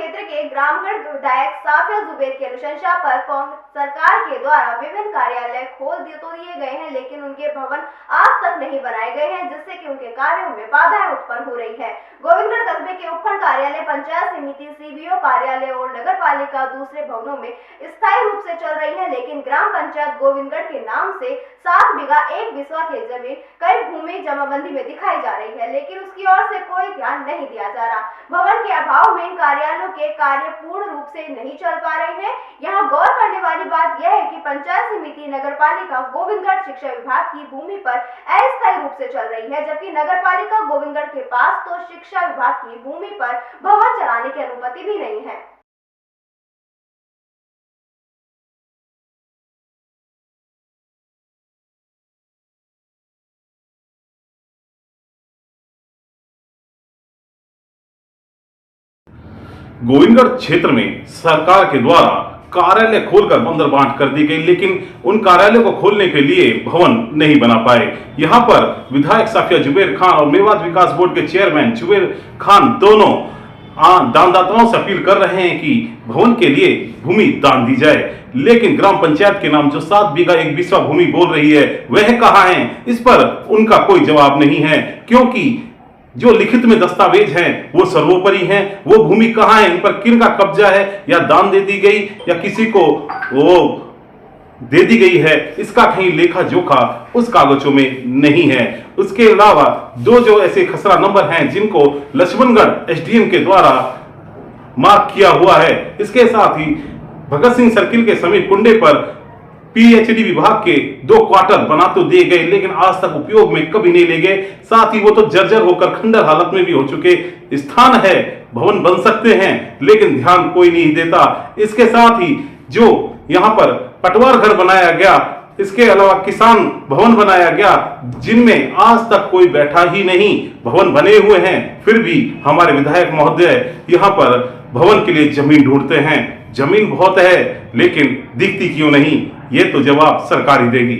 क्षेत्र के ग्रामगढ़ विधायक साफिया जुबैर की अनुशंसा पर कांग्रेस सरकार के द्वारा विभिन्न कार्यालय खोल तो दिए गए हैं, लेकिन उनके भवन आज तक नहीं बनाए गए हैं, जिससे कि उनके कार्यों में बाधाएं उत्पन्न हो रही है। गोविंदगढ़ कस्बे के उपखंड कार्यालय, पंचायत समिति, सीबीओ कार्यालय और नगर पालिका दूसरे भवनों में स्थायी रूप से चल रही है, लेकिन ग्राम पंचायत गोविंदगढ़ के नाम से 7 बीघा 1 बिस्वा की जमीन कई भूमि जमाबंदी में दिखाई जा रही है, लेकिन उसकी ओर से कोई ध्यान नहीं दिया जा रहा। भवन के अभाव में इन कार्यालयों के कार्य पूर्ण रूप से नहीं चल पा रहे हैं। यहाँ गौर करने वाली बात यह है कि पंचायत समिति, नगर पालिका गोविंदगढ़ शिक्षा विभाग की भूमि पर अस्थायी रूप से चल रही है, जबकि नगर पालिका गोविंदगढ़ के पास तो शिक्षा विभाग की भूमि पर भवन चलाने की अनुमति भी नहीं है। गोविंदगढ़ क्षेत्र में सरकार के द्वारा कार्यालय खोलकर बंदरबांट कर दी गई, लेकिन उन कार्यालयों को खोलने के लिए भवन नहीं बना पाए। यहां पर विधायक साफिया जुबैर खान और मेवात विकास बोर्ड के चेयरमैन जुबैर खान दोनों दानदाताओं से अपील कर रहे हैं कि भवन के लिए भूमि दान दी जाए, लेकिन ग्राम पंचायत के नाम जो 7 बीघा 1 बिस्वा भूमि बोल रही है वह कहाँ है, इस पर उनका कोई जवाब नहीं है, क्योंकि जो लिखित में दस्तावेज हैं वो सर्वोपरि हैं। वो भूमि कहाँ है, इन पर किन का कब्जा है, या दान दे दी गई या किसी को वो दे दी गई है, इसका कहीं लेखा जोखा उस कागजों में नहीं है। उसके अलावा जो ऐसे खसरा नंबर हैं जिनको लक्ष्मणगढ़ एसडीएम के द्वारा मार्क किया हुआ है, इसके साथ ही भगत सिंह सर्किल के समीप कुंडे पर पीएचडी विभाग के 2 क्वार्टर बना तो दिए गए, लेकिन आज तक उपयोग में कभी नहीं ले गए। साथ ही वो तो जर्जर होकर खंडर हालत में भी हो चुके स्थान है, भवन बन सकते हैं, लेकिन ध्यान कोई नहीं देता। इसके साथ ही जो यहाँ पर पटवार घर बनाया गया, इसके अलावा किसान भवन बनाया गया, जिनमें आज तक कोई बैठा ही नहीं। भवन बने हुए हैं, फिर भी हमारे विधायक महोदय यहाँ पर भवन के लिए जमीन ढूंढते हैं। जमीन बहुत है, लेकिन दिखती क्यों नहीं, ये तो जवाब सरकार ही देगी।